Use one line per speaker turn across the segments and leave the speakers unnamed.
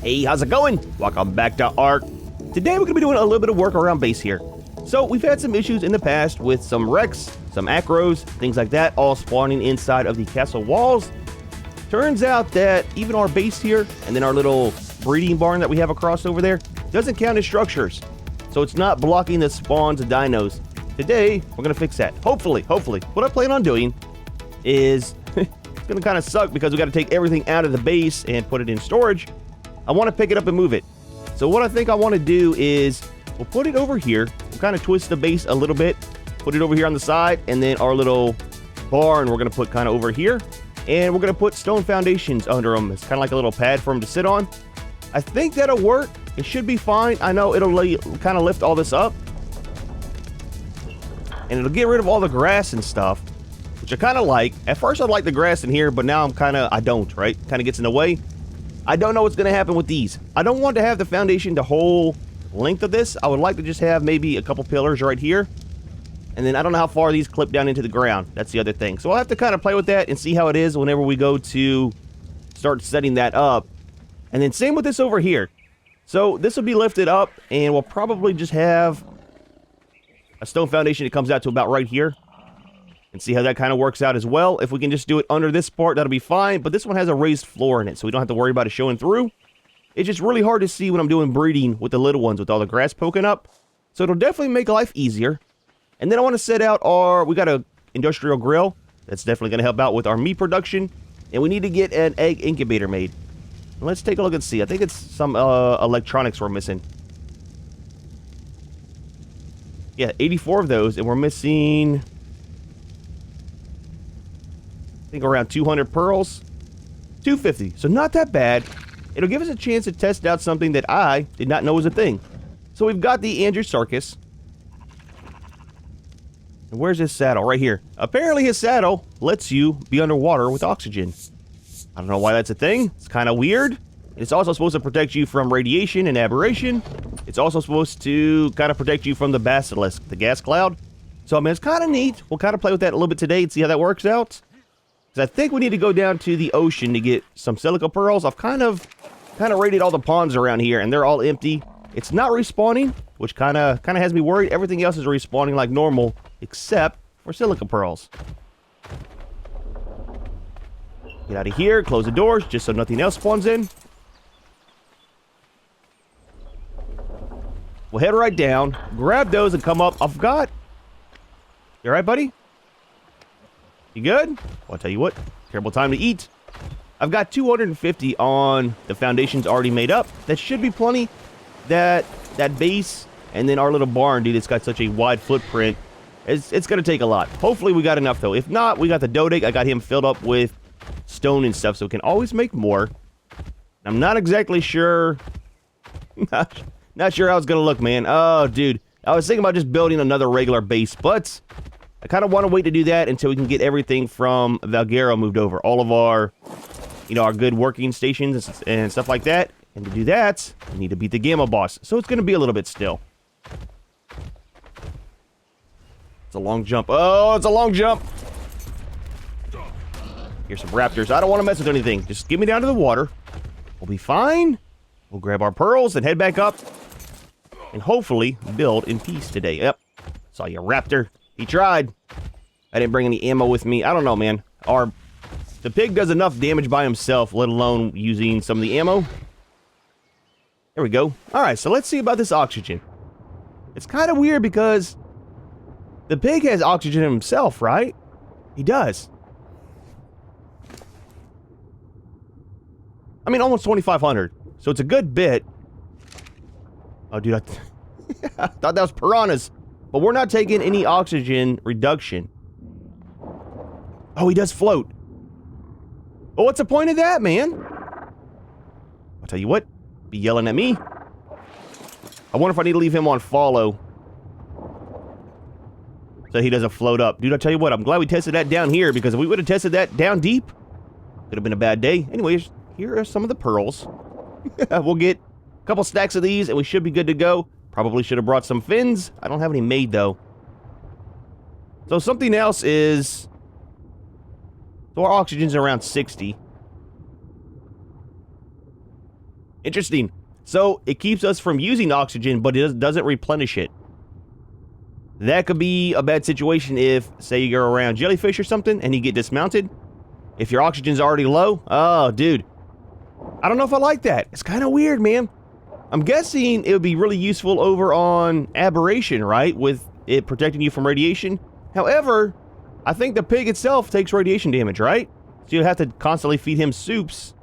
Hey, how's it going? Welcome back to ARK. Today we're going to be doing a little bit of work around base here. So we've had some issues in the past with some wrecks, some acros, things like that, all spawning inside of the castle walls. Turns out that even our base here, and then our little breeding barn that we have across over there, doesn't count as structures. So it's not blocking the spawns of dinos. Today, we're going to fix that. Hopefully. What I plan on doing is, it's going to kind of suck because we got to take everything out of the base and put it in storage. I want to pick it up and move it. So what I think I want to do is, we'll put it over here. We'll kind of twist the base a little bit, put it over here on the side, and then our little barn we're going to put kind of over here. And we're going to put stone foundations under them. It's kind of like a little pad for them to sit on. I think that'll work. It should be fine. I know it'll kind of lift all this up. And it'll get rid of all the grass and stuff, which I kind of like. At first I like the grass in here, but now I don't, right? Kind of gets in the way. I don't know what's going to happen with these. I don't want to have the foundation the whole length of this. I would like to just have maybe a couple pillars right here. And then I don't know how far these clip down into the ground. That's the other thing. So I'll have to kind of play with that and see how it is whenever we go to start setting that up. And then same with this over here. So this will be lifted up and we'll probably just have a stone foundation that comes out to about right here. And see how that kind of works out as well. If we can just do it under this part, that'll be fine. But this one has a raised floor in it, so we don't have to worry about it showing through. It's just really hard to see when I'm doing breeding with the little ones with all the grass poking up. So it'll definitely make life easier. And then I want to set out we got an industrial grill. That's definitely going to help out with our meat production. And we need to get an egg incubator made. Let's take a look and see. I think it's some electronics we're missing. Yeah, 84 of those, and we're missing, I think, around 200 pearls. 250, so not that bad. It'll give us a chance to test out something that I did not know was a thing. So we've got the Andrewsarchus. And where's his saddle? Right here. Apparently his saddle lets you be underwater with oxygen. I don't know why that's a thing. It's kind of weird. It's also supposed to protect you from radiation and aberration. It's also supposed to kind of protect you from the basilisk, the gas cloud. So, I mean, it's kind of neat. We'll kind of play with that a little bit today and see how that works out. Because I think we need to go down to the ocean to get some silica pearls. I've kind of raided all the ponds around here, and they're all empty. It's not respawning, which kind of has me worried. Everything else is respawning like normal, except for silica pearls. Get out of here, close the doors, just so nothing else spawns in. We'll head right down, grab those, and come up. You alright, buddy? You good? Well, I'll tell you what, terrible time to eat. I've got 250 on the foundations already made up. That should be plenty. That base, and then our little barn, dude, it's got such a wide footprint. It's going to take a lot. Hopefully we got enough, though. If not, we got the Dodek. I got him filled up with stone and stuff, so we can always make more. I'm not exactly sure. Not sure how it's gonna look, man. Oh, dude. I was thinking about just building another regular base, but I kind of want to wait to do that until we can get everything from Valguero moved over. All of our, our good working stations and stuff like that. And to do that, we need to beat the Gamma boss. So it's gonna be a little bit still. It's a long jump. Oh, it's a long jump. Here's some raptors. I don't want to mess with anything. Just get me down to the water. We'll be fine. We'll grab our pearls and head back up. And hopefully build in peace today. Yep. Saw you, raptor. He tried. I didn't bring any ammo with me. I don't know, man. The pig does enough damage by himself, let alone using some of the ammo. There we go. Alright, so let's see about this oxygen. It's kind of weird because the pig has oxygen himself, right? He does. I mean, almost 2,500. So it's a good bit. Oh, dude, I thought that was piranhas. But we're not taking any oxygen reduction. Oh, he does float. Well, what's the point of that, man? I'll tell you what. Be yelling at me. I wonder if I need to leave him on follow. So he doesn't float up. Dude, I'll tell you what. I'm glad we tested that down here. Because if we would have tested that down deep, could have been a bad day. Anyways, here are some of the pearls. We'll get a couple stacks of these and we should be good to go. Probably should have brought some fins. I don't have any made though. So something else is... So our oxygen's around 60. Interesting. So it keeps us from using oxygen, but it doesn't replenish it. That could be a bad situation if, say, you're around jellyfish or something and you get dismounted. If your oxygen's already low, oh, dude. I don't know if I like that. It's kind of weird, man. I'm guessing it would be really useful over on Aberration, right? With it protecting you from radiation. However, I think the pig itself takes radiation damage, right? So you'd have to constantly feed him soups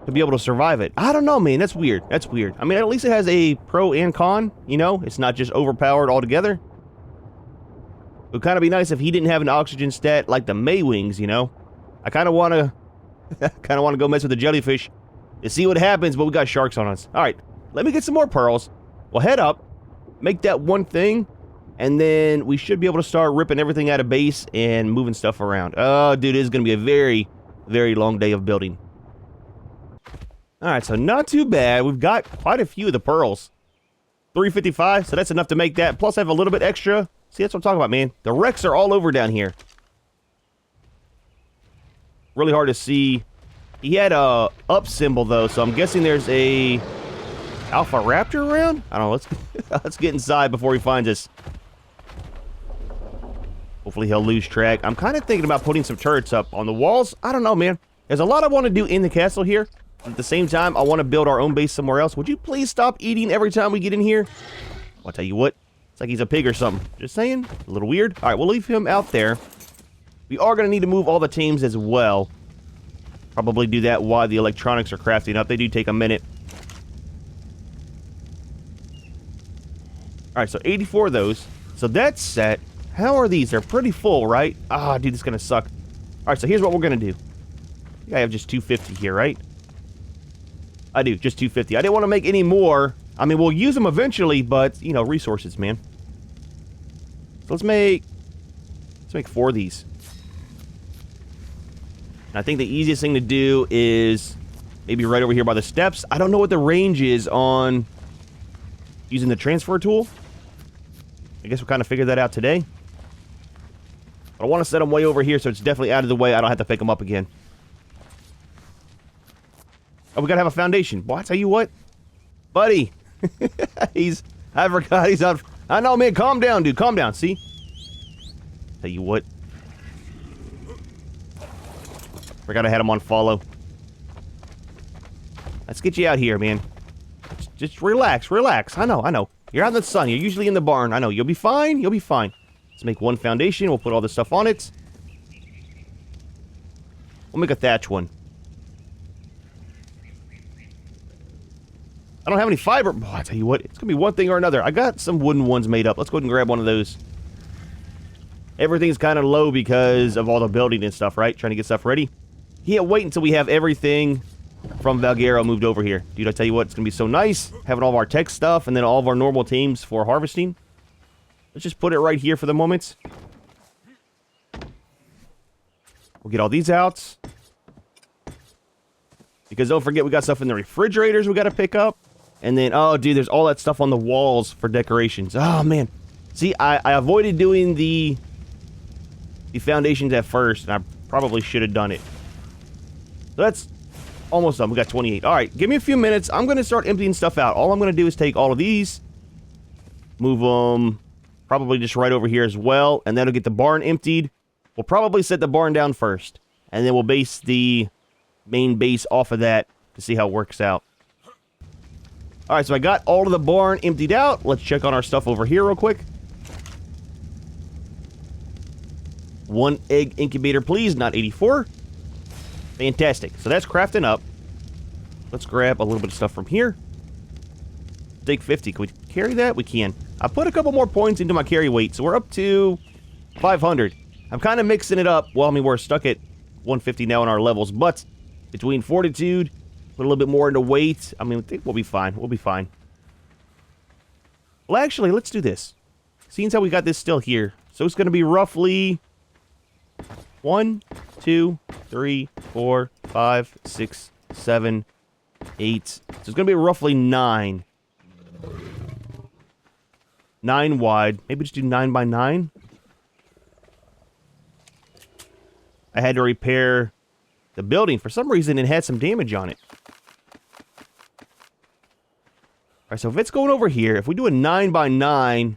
to be able to survive it. I don't know, man. That's weird. That's weird. I mean, at least it has a pro and con, you know? It's not just overpowered altogether. It would kind of be nice if he didn't have an oxygen stat like the Maywings, you know? I kind of want to go mess with the jellyfish to see what happens, but we got sharks on us. All right, let me get some more pearls. We'll head up, make that one thing, and then we should be able to start ripping everything out of base and moving stuff around. Oh, dude, it is going to be a very, very long day of building. All right, so not too bad. We've got quite a few of the pearls. 355, so that's enough to make that. Plus, I have a little bit extra. See, that's what I'm talking about, man. The wrecks are all over down here. Really hard to see. He had a up symbol, though, so I'm guessing there's a Alpha Raptor around? I don't know. Let's get inside before he finds us. Hopefully he'll lose track. I'm kind of thinking about putting some turrets up on the walls. I don't know, man. There's a lot I want to do in the castle here. At the same time, I want to build our own base somewhere else. Would you please stop eating every time we get in here? I'll tell you what. It's like he's a pig or something. Just saying. A little weird. All right, we'll leave him out there. We are going to need to move all the tames as well. Probably do that while the electronics are crafting up. They do take a minute. All right, so 84 of those. So that's set. How are these? They're pretty full, right? Ah, dude, it's going to suck. All right, so here's what we're going to do. I think I have just 250 here, right? I do, just 250. I didn't want to make any more. I mean, we'll use them eventually, but, you know, resources, man. So let's make 4 of these. And I think the easiest thing to do is maybe right over here by the steps. I don't know what the range is on using the transfer tool. I guess we'll kind of figure that out today. But I want to set them way over here so it's definitely out of the way. I don't have to pick them up again. Oh, we gotta have a foundation. Well, I tell you what, buddy. I forgot he's out. I know, man. Calm down, dude. Calm down. See? Tell you what. Forgot I had him on follow. Let's get you out here, man. Just relax, relax. I know. You're out in the sun. You're usually in the barn. I know. You'll be fine. You'll be fine. Let's make one foundation. We'll put all this stuff on it. We'll make a thatch one. I don't have any fiber. Oh, I tell you what, it's going to be one thing or another. I got some wooden ones made up. Let's go ahead and grab one of those. Everything's kind of low because of all the building and stuff, right? Trying to get stuff ready. Yeah, wait until we have everything from Valguero moved over here. Dude, I tell you what, it's going to be so nice having all of our tech stuff and then all of our normal teams for harvesting. Let's just put it right here for the moment. We'll get all these out. Because don't forget, we got stuff in the refrigerators we got to pick up. And then, oh, dude, there's all that stuff on the walls for decorations. Oh, man. See, I avoided doing the foundations at first, and I probably should have done it. So that's almost done. We got 28. All right, give me a few minutes. I'm going to start emptying stuff out. All I'm going to do is take all of these, move them probably just right over here as well, and that'll get the barn emptied. We'll probably set the barn down first, and then we'll base the main base off of that to see how it works out. All right, so I got all of the barn emptied out. Let's check on our stuff over here real quick. 1 egg incubator, please, not 84. Fantastic. So that's crafting up. Let's grab a little bit of stuff from here. Steak 50. Can we carry that? We can. I put a couple more points into my carry weight, so we're up to 500. I'm kind of mixing it up. Well, I mean, we're stuck at 150 now in our levels, but between fortitude, put a little bit more into weight. I mean, I think we'll be fine. We'll be fine. Well, actually, let's do this. Seeing how we got this still here. So it's going to be roughly 1, 2, 3, 4, 5, 6, 7, 8. So it's going to be roughly 9. 9 wide. Maybe just do 9 by 9. I had to repair the building. For some reason, it had some damage on it. Alright, so if it's going over here, if we do a 9x9,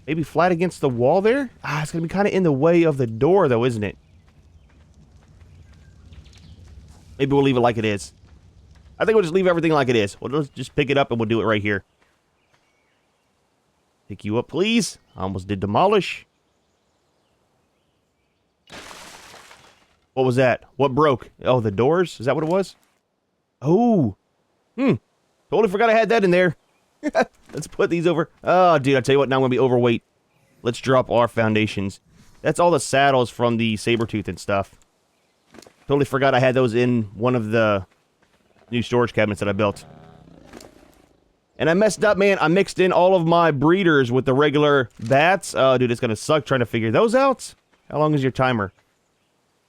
maybe flat against the wall there? Ah, it's going to be kind of in the way of the door, though, isn't it? Maybe we'll leave it like it is. I think we'll just leave everything like it is. We'll just pick it up and we'll do it right here. Pick you up, please. I almost did demolish. What was that? What broke? Oh, the doors? Is that what it was? Oh. Totally forgot I had that in there. Let's put these over. Oh, dude, I tell you what, now I'm going to be overweight. Let's drop our foundations. That's all the saddles from the Sabertooth and stuff. Totally forgot I had those in one of the new storage cabinets that I built. And I messed up, man. I mixed in all of my breeders with the regular bats. Oh, dude, it's going to suck trying to figure those out. How long is your timer?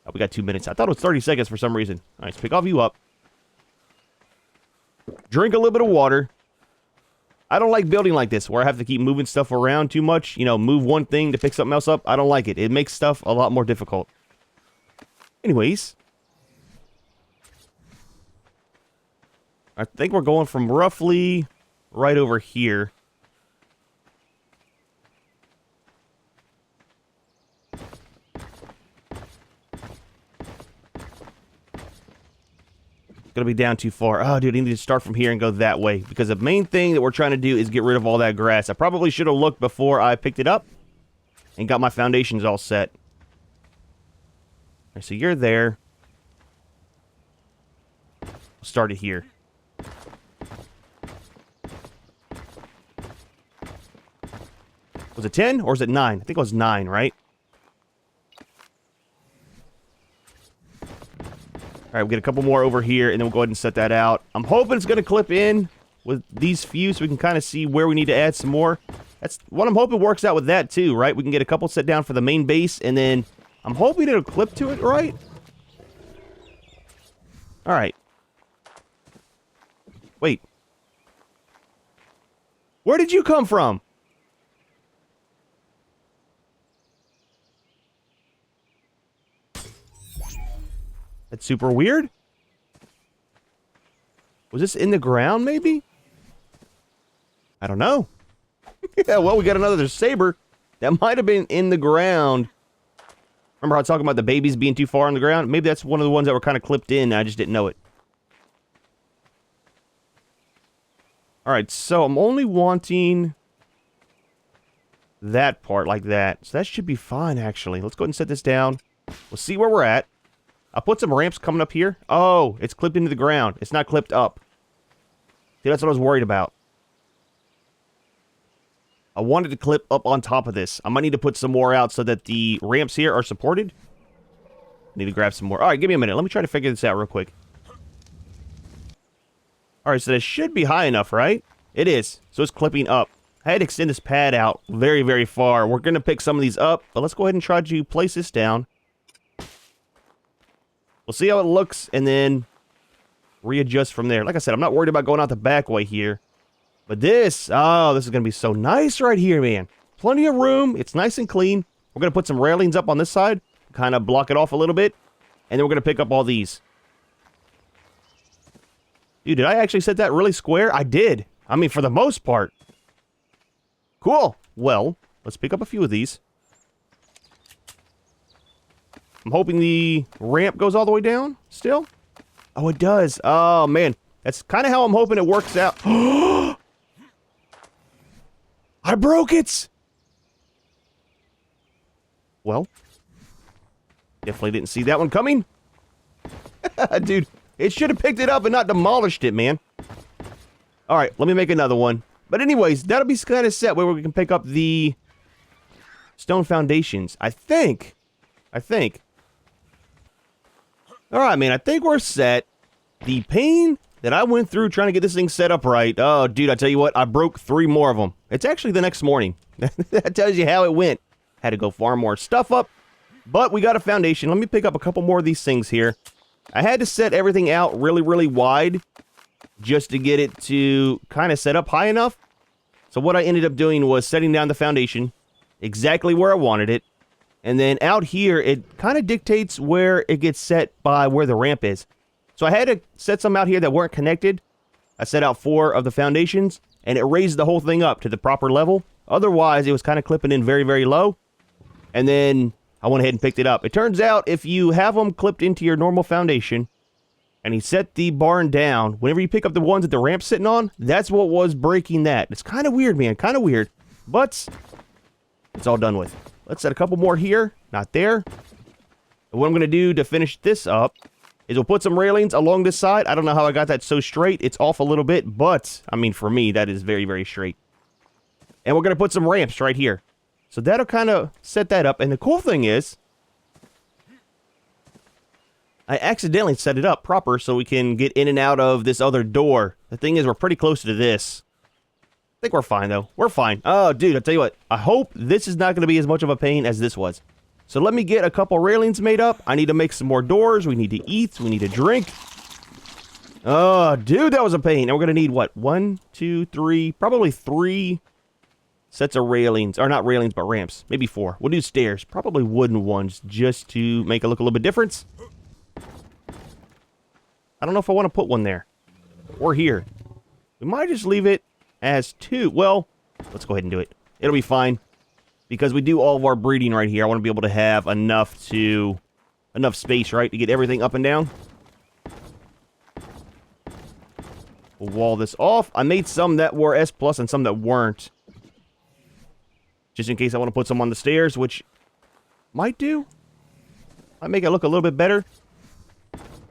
Oh, we got 2 minutes. I thought it was 30 seconds for some reason. All right, let's pick all of you up. Drink a little bit of water. I don't like building like this, where I have to keep moving stuff around too much. You know, move one thing to pick something else up. I don't like it. It makes stuff a lot more difficult. Anyways. I think we're going from roughly right over here. Gonna be down too far. Oh, dude, I need to start from here and go that way. Because the main thing that we're trying to do is get rid of all that grass. I probably should have looked before I picked it up and got my foundations all set. Alright, so you're there. We'll start it here. Was it 10 or is it 9? I think it was 9, right? Alright, we'll get a couple more over here, and then we'll go ahead and set that out. I'm hoping it's going to clip in with these few so we can kind of see where we need to add some more. That's what I'm hoping works out with that, too, right? We can get a couple set down for the main base, and then I'm hoping it'll clip to it, right? Alright. Wait. Where did you come from? That's super weird. Was this in the ground, maybe? I don't know. Yeah, well, we got another saber. That might have been in the ground. Remember how I was talking about the babies being too far on the ground? Maybe that's one of the ones that were kind of clipped in and I just didn't know it. Alright, so I'm only wanting that part like that. So that should be fine, actually. Let's go ahead and set this down. We'll see where we're at. I'll put some ramps coming up here. Oh, it's clipped into the ground. It's not clipped up. See, that's what I was worried about. I wanted to clip up on top of this. I might need to put some more out so that the ramps here are supported. I need to grab some more. Alright, give me a minute. Let me try to figure this out real quick. Alright, so this should be high enough, right? It is. So it's clipping up. I had to extend this pad out very, very far. We're going to pick some of these up, but let's go ahead and try to place this down. We'll see how it looks, and then readjust from there. Like I said, I'm not worried about going out the back way here. But this, oh, this is going to be so nice right here, man. Plenty of room. It's nice and clean. We're going to put some railings up on this side, kind of block it off a little bit, and then we're going to pick up all these. Dude, did I actually set that really square? I did. I mean, for the most part. Cool. Well, let's pick up a few of these. I'm hoping the ramp goes all the way down still. Oh, it does. Oh, man. That's kind of how I'm hoping it works out. I broke it! Well. Definitely didn't see that one coming. Dude, it should have picked it up and not demolished it, man. Alright, let me make another one. But anyways, that'll be kind of set where we can pick up the stone foundations. I think. Alright, man, I think we're set. The pain that I went through trying to get this thing set up right. Oh, dude, I tell you what, I broke 3 more of them. It's actually the next morning. That tells you how it went. Had to go farm more stuff up. But we got a foundation. Let me pick up a couple more of these things here. I had to set everything out really, really wide just to get it to kind of set up high enough. So what I ended up doing was setting down the foundation exactly where I wanted it. And then out here, it kind of dictates where it gets set by where the ramp is. So I had to set some out here that weren't connected. I set out 4 of the foundations, and it raised the whole thing up to the proper level. Otherwise, it was kind of clipping in very, very low. And then I went ahead and picked it up. It turns out if you have them clipped into your normal foundation, and you set the barn down, whenever you pick up the ones that the ramp's sitting on, that's what was breaking that. It's kind of weird, man. Kind of weird. But it's all done with. Let's set a couple more here. Not there. And what I'm going to do to finish this up is we'll put some railings along this side. I don't know how I got that so straight. It's off a little bit, but, I mean, for me, that is very, very straight. And we're going to put some ramps right here. So that'll kind of set that up. And the cool thing is, I accidentally set it up proper so we can get in and out of this other door. The thing is, we're pretty close to this. I think we're fine, though. We're fine. Oh, dude, I'll tell you what. I hope this is not going to be as much of a pain as this was. So let me get a couple railings made up. I need to make some more doors. We need to eat. We need to drink. Oh, dude, that was a pain. And we're going to need, what, 1, 2, 3, probably 3 sets of railings. Or not railings, but ramps. Maybe 4. We'll do stairs. Probably wooden ones just to make it look a little bit different. I don't know if I want to put one there. Or here. We might just leave it as 2. Well, let's go ahead and do it. It'll be fine. Because we do all of our breeding right here. I want to be able to have enough space, right? To get everything up and down. We'll wall this off. I made some that were S+ and some that weren't. Just in case I want to put some on the stairs, which might do. Might make it look a little bit better.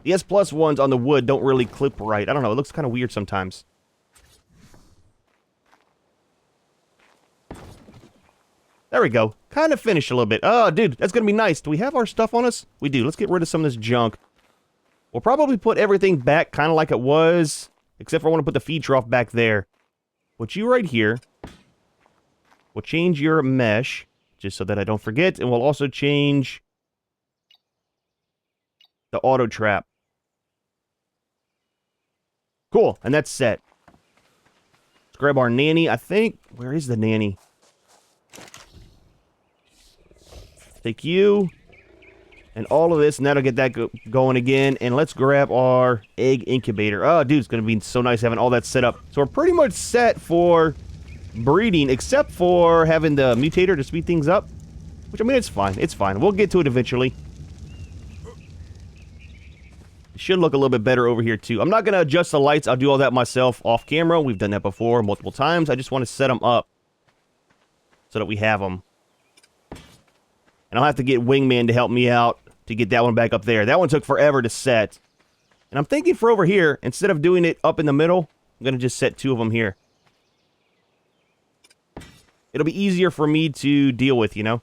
The S+ ones on the wood don't really clip right. I don't know. It looks kind of weird sometimes. There we go. Kind of finished a little bit. Oh, dude, that's going to be nice. Do we have our stuff on us? We do. Let's get rid of some of this junk. We'll probably put everything back kind of like it was. Except for I want to put the feed trough back there. Put you right here. We'll change your mesh. Just so that I don't forget. And we'll also change the auto trap. Cool. And that's set. Let's grab our nanny. I think... Where is the nanny? Take you. And all of this. And that'll get that going again. And let's grab our egg incubator. Oh, dude. It's going to be so nice having all that set up. So we're pretty much set for breeding. Except for having the mutator to speed things up. Which, I mean, it's fine. It's fine. We'll get to it eventually. Should look a little bit better over here too. I'm not going to adjust the lights. I'll do all that myself off camera. We've done that before multiple times. I just want to set them up so that we have them. And I'll have to get Wingman to help me out to get that one back up there. That one took forever to set. And I'm thinking for over here, instead of doing it up in the middle, I'm going to just set 2 of them here. It'll be easier for me to deal with, you know.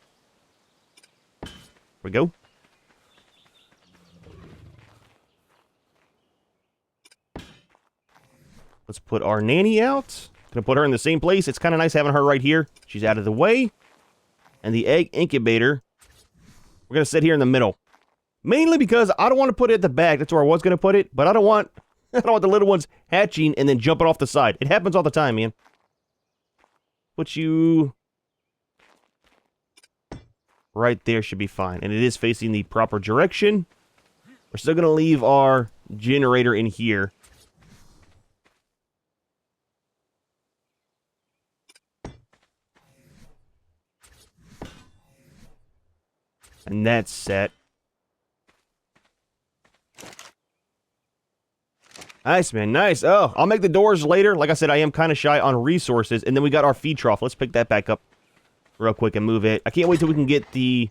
There we go. Let's put our nanny out. Gonna put her in the same place. It's kind of nice having her right here. She's out of the way. And the egg incubator, we're gonna sit here in the middle. Mainly because I don't want to put it at the back. That's where I was gonna put it. But I don't want the little ones hatching and then jumping off the side. It happens all the time, man. Put you right there should be fine. And it is facing the proper direction. We're still gonna leave our generator in here. And that's set. Nice, man. Nice. Oh, I'll make the doors later. Like I said, I am kind of shy on resources. And then we got our feed trough. Let's pick that back up real quick and move it. I can't wait till we can get the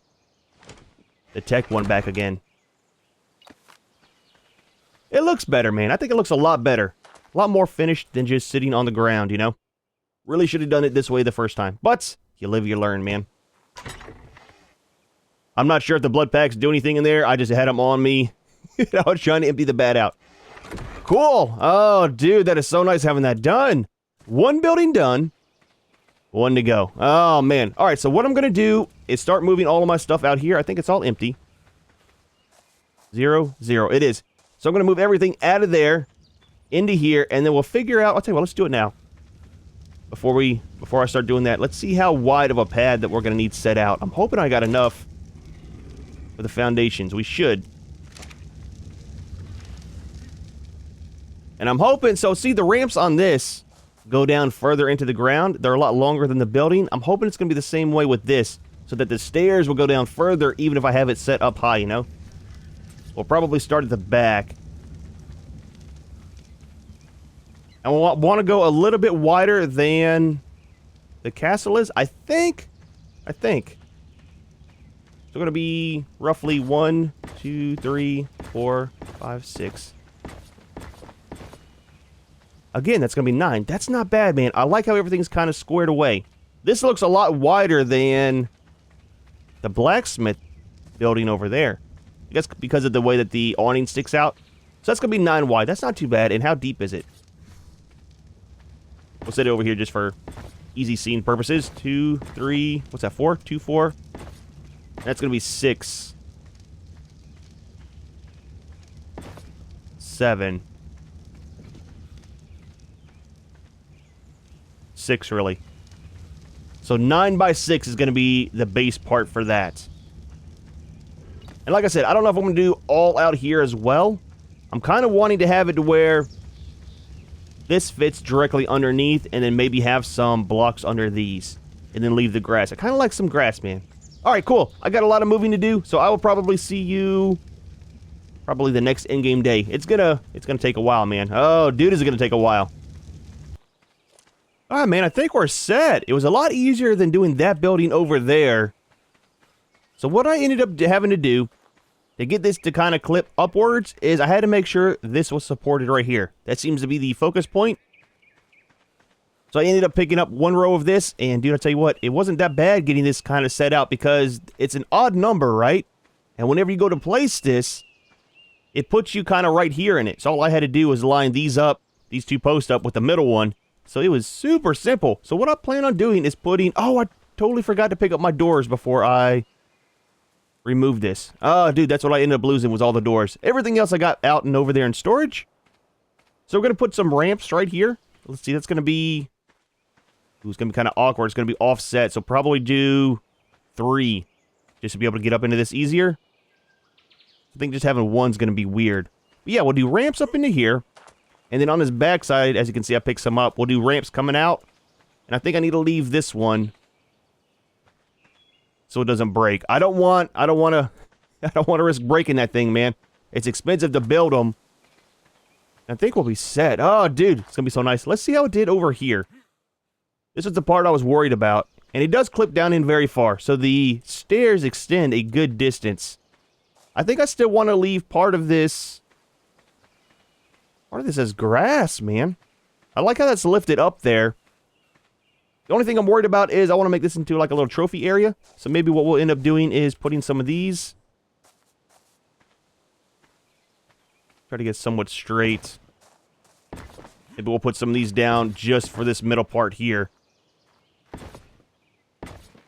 tech one back again. It looks better, man. I think it looks a lot better. A lot more finished than just sitting on the ground, you know? Really should have done it this way the first time. But you live, you learn, man. I'm not sure if the blood packs do anything in there. I just had them on me. I was trying to empty the bat out. Cool. Oh, dude, that is so nice having that done. 1 building done. 1 to go. Oh, man. All right, so what I'm going to do is start moving all of my stuff out here. I think it's all empty. 0, 0. It is. So I'm going to move everything out of there into here, and then we'll figure out... I'll tell you what, let's do it now. Before I start doing that, let's see how wide of a pad that we're going to need set out. I'm hoping I got enough for the foundations. We should. And I'm hoping, so see the ramps on this go down further into the ground. They're a lot longer than the building. I'm hoping it's going to be the same way with this, so that the stairs will go down further even if I have it set up high, you know? We'll probably start at the back. And we'll want to go a little bit wider than the castle is, I think. So going to be roughly 1, 2, 3, 4, 5, 6. Again, that's going to be 9. That's not bad, man. I like how everything's kind of squared away. This looks a lot wider than the blacksmith building over there. I guess because of the way that the awning sticks out. So that's going to be 9 wide. That's not too bad. And how deep is it? We'll set it over here just for easy scene purposes. 2, 3, what's that, 4? 2, 4. That's going to be 6. 7. 6, really. So 9 by 6 is going to be the base part for that. And like I said, I don't know if I'm going to do all out here as well. I'm kind of wanting to have it to where this fits directly underneath, and then maybe have some blocks under these, and then leave the grass. I kind of like some grass, man. All right, cool. I got a lot of moving to do, so I will probably see you probably the next in-game day. It's gonna take a while, man. Oh, dude, is it gonna take a while. All right, man, I think we're set. It was a lot easier than doing that building over there. So what I ended up having to do to get this to kind of clip upwards is I had to make sure this was supported right here. That seems to be the focus point. So I ended up picking up 1 row of this, and dude, I'll tell you what, it wasn't that bad getting this kind of set out because it's an odd number, right? And whenever you go to place this, it puts you kind of right here in it. So all I had to do was line these up, these 2 posts up with the middle one. So it was super simple. So what I plan on doing is putting, oh, I totally forgot to pick up my doors before I remove this. Oh, dude, that's what I ended up losing was all the doors. Everything else I got out and over there in storage. So we're going to put some ramps right here. Let's see, that's going to be... Ooh, it's going to be kind of awkward. It's going to be offset, so probably do 3. Just to be able to get up into this easier. I think just having 1's going to be weird. But yeah, we'll do ramps up into here. And then on this backside, as you can see, I picked some up. We'll do ramps coming out. And I think I need to leave this one so it doesn't break. I don't want to risk breaking that thing, man. It's expensive to build them. I think we'll be set. Oh, dude, it's going to be so nice. Let's see how it did over here. This is the part I was worried about. And it does clip down in very far. So the stairs extend a good distance. I think I still want to leave part of this as grass, man. I like how that's lifted up there. The only thing I'm worried about is I want to make this into like a little trophy area. So maybe what we'll end up doing is putting some of these. Try to get somewhat straight. Maybe we'll put some of these down just for this middle part here.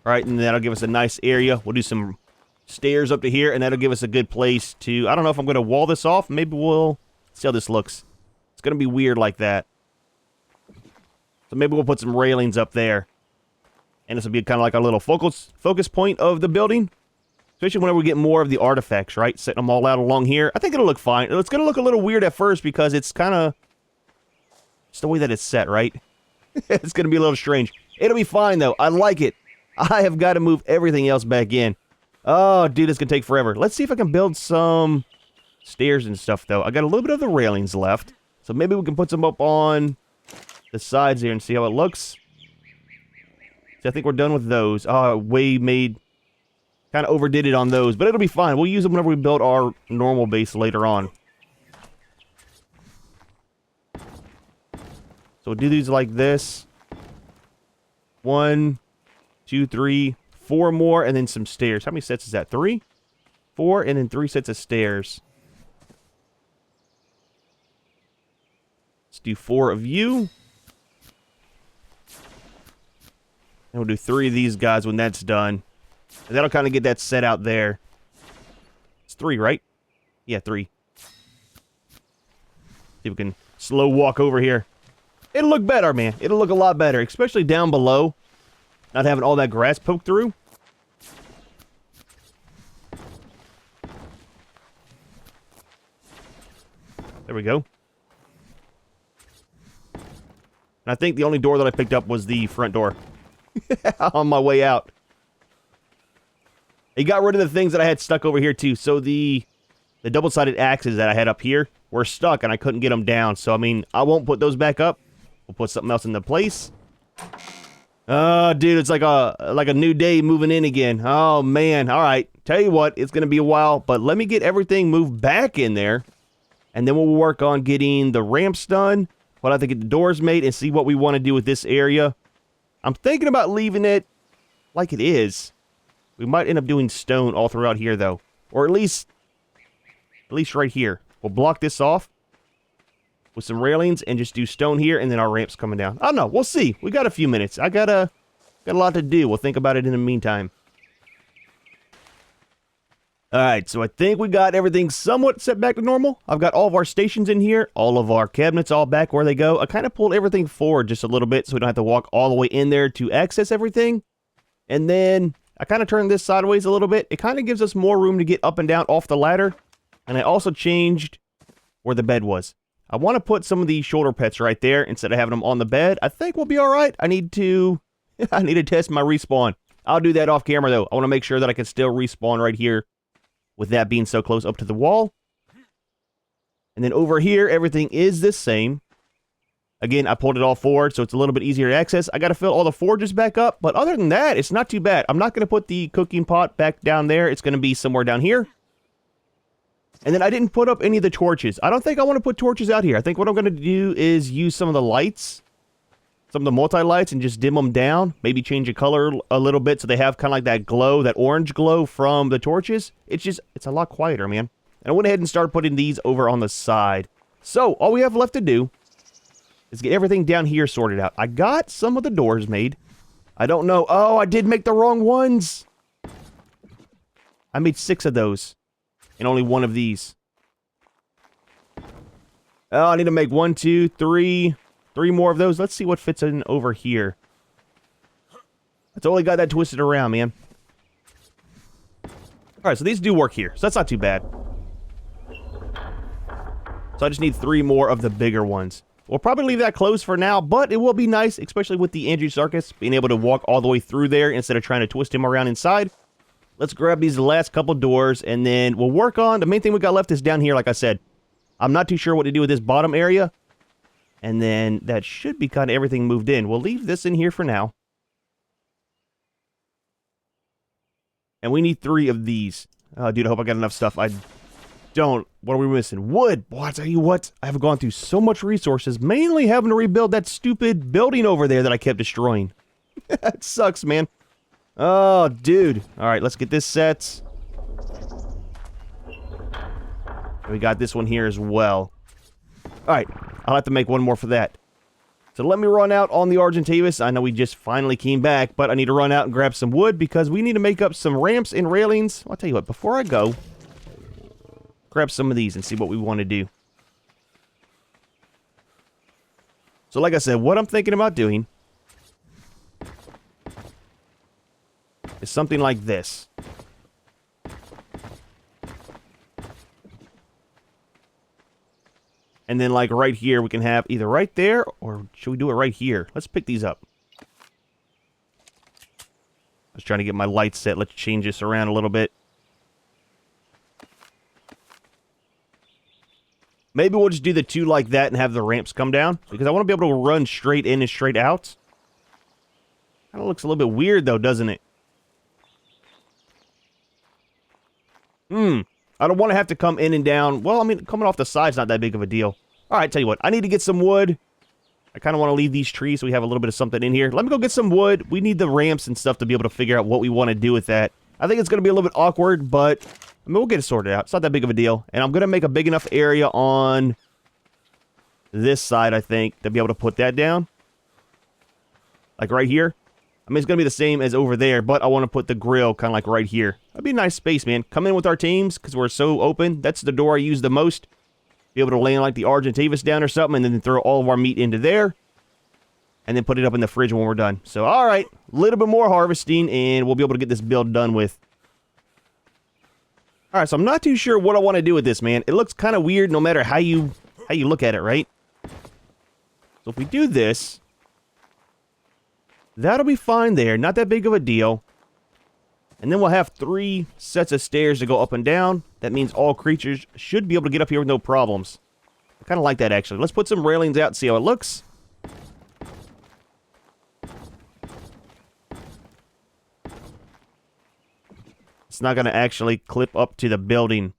Alright, and that'll give us a nice area. We'll do some stairs up to here, and that'll give us a good place to... I don't know if I'm going to wall this off. Maybe we'll see how this looks. It's going to be weird like that. So maybe we'll put some railings up there. And this will be kind of like a little focus point of the building. Especially whenever we get more of the artifacts, right? Setting them all out along here. I think it'll look fine. It's going to look a little weird at first because it's kind of... It's the way that it's set, right? It's going to be a little strange. It'll be fine, though. I like it. I have got to move everything else back in. Oh, dude, it's going to take forever. Let's see if I can build some stairs and stuff, though. I got a little bit of the railings left. So maybe we can put some up on the sides here and see how it looks. See, I think we're done with those. Oh, kind of overdid it on those. But it'll be fine. We'll use them whenever we build our normal base later on. So we'll do these like this. 1, 2, 3, 4 more, and then some stairs. How many sets is that? 3? 4, and then 3 sets of stairs. Let's do 4 of you. And we'll do 3 of these guys when that's done. And that'll kind of get that set out there. It's 3, right? Yeah, 3. See if we can slow walk over here. It'll look better, man. It'll look a lot better, especially down below. Not having all that grass poked through. There we go. And I think the only door that I picked up was the front door on my way out. He got rid of the things that I had stuck over here too. So the double-sided axes that I had up here were stuck and I couldn't get them down. So, I mean, I won't put those back up. We'll put something else into place. Dude, it's like a new day moving in again. Oh, man. All right. Tell you what, it's going to be a while, but let me get everything moved back in there. And then we'll work on getting the ramps done. We'll have to get the doors made and see what we want to do with this area. I'm thinking about leaving it like it is. We might end up doing stone all throughout here, though. Or at least right here. We'll block this off with some railings and just do stone here, and then our ramps coming down. I don't know. We'll see. We got a few minutes. I got a lot to do. We'll think about it in the meantime. Alright, so I think we got everything somewhat set back to normal. I've got all of our stations in here, all of our cabinets all back where they go. I kind of pulled everything forward just a little bit so we don't have to walk all the way in there to access everything. And then I kind of turned this sideways a little bit. It kind of gives us more room to get up and down off the ladder. And I also changed where the bed was. I want to put some of these shoulder pets right there instead of having them on the bed. I think we'll be alright. I need to test my respawn. I'll do that off camera though. I want to make sure that I can still respawn right here with that being so close up to the wall. And then over here, everything is the same. Again, I pulled it all forward, so it's a little bit easier to access. I got to fill all the forges back up, but other than that, it's not too bad. I'm not going to put the cooking pot back down there. It's going to be somewhere down here. And then I didn't put up any of the torches. I don't think I want to put torches out here. I think what I'm going to do is use some of the lights, some of the multi-lights, and just dim them down. Maybe change the color a little bit so they have kind of like that glow, that orange glow from the torches. It's a lot quieter, man. And I went ahead and started putting these over on the side. So, all we have left to do is get everything down here sorted out. I got some of the doors made. I don't know. Oh, I did make the wrong ones. I made 6 of those. And only 1 of these. Oh, I need to make 1, 2, 3... 3 more of those. Let's see what fits in over here. I totally got that twisted around, man. Alright, so these do work here. So that's not too bad. So I just need 3 more of the bigger ones. We'll probably leave that closed for now, but it will be nice, especially with the Andrewsarchus being able to walk all the way through there instead of trying to twist him around inside. Let's grab these last couple doors, and then we'll work on... The main thing we got left is down here, like I said. I'm not too sure what to do with this bottom area. And then that should be kind of everything moved in. We'll leave this in here for now. And we need 3 of these. Oh, dude, I hope I got enough stuff. I don't. What are we missing? Wood. Boy, I tell you what. I have gone through so much resources, mainly having to rebuild that stupid building over there that I kept destroying. That sucks, man. Oh, dude. All right, let's get this set. We got this one here as well. All right. I'll have to make 1 more for that. So let me run out on the Argentavis. I know we just finally came back, but I need to run out and grab some wood because we need to make up some ramps and railings. I'll tell you what, before I go, grab some of these and see what we want to do. So like I said, what I'm thinking about doing is something like this. And then, like, right here, we can have either right there, or should we do it right here? Let's pick these up. I was trying to get my lights set. Let's change this around a little bit. Maybe we'll just do the 2 like that and have the ramps come down. Because I want to be able to run straight in and straight out. Kind of looks a little bit weird, though, doesn't it? I don't want to have to come in and down. Well, I mean, coming off the side's not that big of a deal. All right, tell you what. I need to get some wood. I kind of want to leave these trees so we have a little bit of something in here. Let me go get some wood. We need the ramps and stuff to be able to figure out what we want to do with that. I think it's going to be a little bit awkward, but I mean, we'll get it sorted out. It's not that big of a deal. And I'm going to make a big enough area on this side, I think, to be able to put that down. Like right here. I mean, it's going to be the same as over there, but I want to put the grill kind of like right here. That'd be a nice space, man. Come in with our teams, because we're so open. That's the door I use the most. Be able to lay like the Argentavis down or something, and then throw all of our meat into there. And then put it up in the fridge when we're done. So, alright. A little bit more harvesting, and we'll be able to get this build done with. Alright, so I'm not too sure what I want to do with this, man. It looks kind of weird no matter how you look at it, right? So if we do this... That'll be fine there. Not that big of a deal. And then we'll have 3 sets of stairs to go up and down. That means all creatures should be able to get up here with no problems. I kind of like that, actually. Let's put some railings out and see how it looks. It's not going to actually clip up to the building.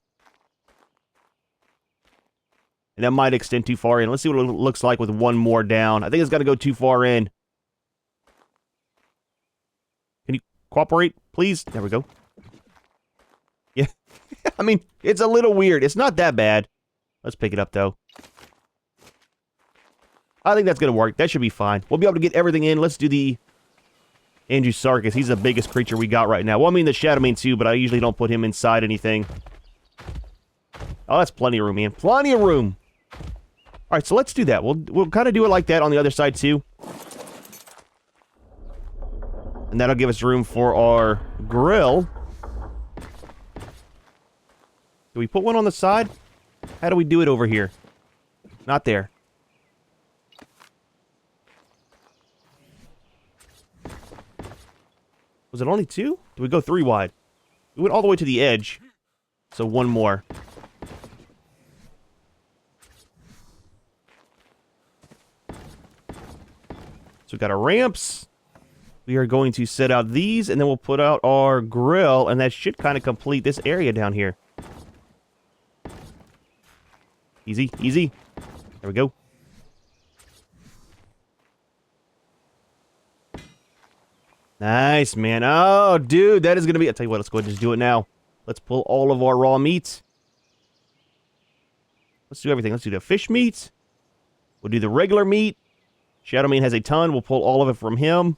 And that might extend too far in. Let's see what it looks like with one more down. I think it's going to go too far in. Can you cooperate, please? There we go. Yeah. I mean, it's a little weird. It's not that bad. Let's pick it up, though. I think that's going to work. That should be fine. We'll be able to get everything in. Let's do the Sarkis. He's the biggest creature we got right now. Well, I mean the Shadowmane too, but I usually don't put him inside anything. Oh, that's plenty of room, man. Plenty of room. All right, so let's do that. We'll kind of do it like that on the other side too. And that'll give us room for our grill. Do we put one on the side? How do we do it over here? Not there. Was it only 2? Did we go 3 wide? We went all the way to the edge. So 1 more. So we got our ramps. We are going to set out these, and then we'll put out our grill, and that should kind of complete this area down here. Easy, easy. There we go. Nice, man. Oh, dude, that is going to be... I'll tell you what, let's go ahead and just do it now. Let's pull all of our raw meat. Let's do everything. Let's do the fish meat. We'll do the regular meat. Shadowmane has a ton. We'll pull all of it from him.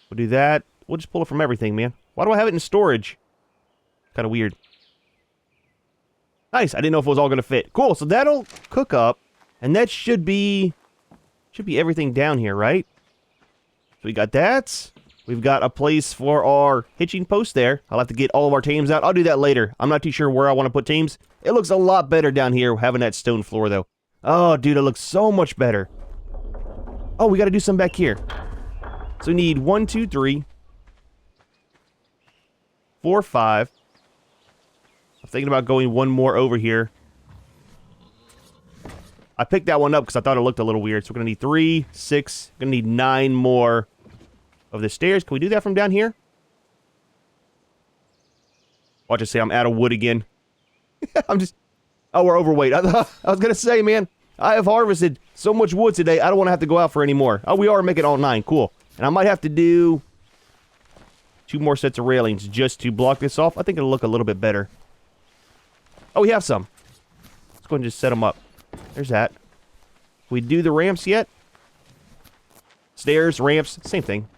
We'll do that. We'll just pull it from everything, man. Why do I have it in storage? Kind of weird. Nice. I didn't know if it was all going to fit. Cool. So that'll cook up. And that should be everything down here, right? So we got that. We've got a place for our hitching post there. I'll have to get all of our tames out. I'll do that later. I'm not too sure where I want to put tames. It looks a lot better down here having that stone floor, though. Oh, dude, it looks so much better. Oh, we got to do some back here. So we need 1, 2, 3, 4, 5. I'm thinking about going one more over here. I picked that one up because I thought it looked a little weird. So we're going to need 3, 6. We're going to need 9 more of the stairs. Can we do that from down here? Watch it say I'm out of wood again. I'm just... Oh, we're overweight. I was going to say, man, I have harvested so much wood today, I don't want to have to go out for any more. Oh, we are making all 9. Cool. And I might have to do 2 more sets of railings just to block this off. I think it'll look a little bit better. Oh, we have some. Let's go ahead and just set them up. There's that. We do the ramps yet? Stairs, ramps, same thing.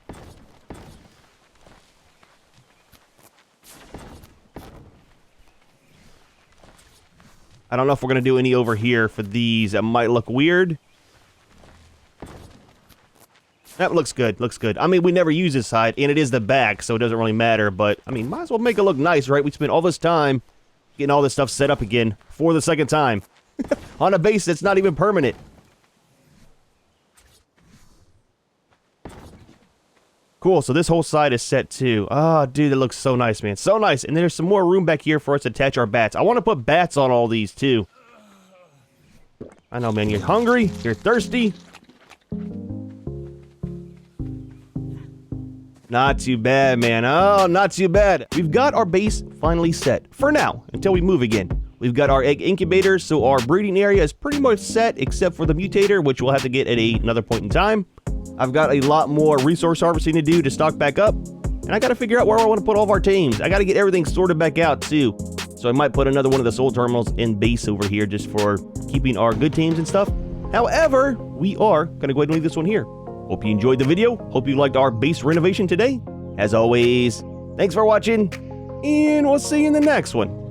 I don't know if we're going to do any over here for these. That might look weird. That looks good, looks good. I mean, we never use this side, and it is the back, so it doesn't really matter. But, I mean, might as well make it look nice, right? We spent all this time getting all this stuff set up again for the second time. On a base that's not even permanent. Cool, so this whole side is set too. Oh, dude, that looks so nice, man. So nice. And there's some more room back here for us to attach our bats. I want to put bats on all these too. I know, man. You're hungry. You're thirsty. Not too bad, man. Oh, not too bad. We've got our base finally set. For now, until we move again. We've got our egg incubator, so our breeding area is pretty much set, except for the mutator, which we'll have to get at another point in time. I've got a lot more resource harvesting to do to stock back up, and I got to figure out where I want to put all of our tames. I got to get everything sorted back out, too. So I might put another one of the soul terminals in base over here just for keeping our good tames and stuff. However, we are going to go ahead and leave this one here. Hope you enjoyed the video. Hope you liked our base renovation today. As always, thanks for watching, and we'll see you in the next one.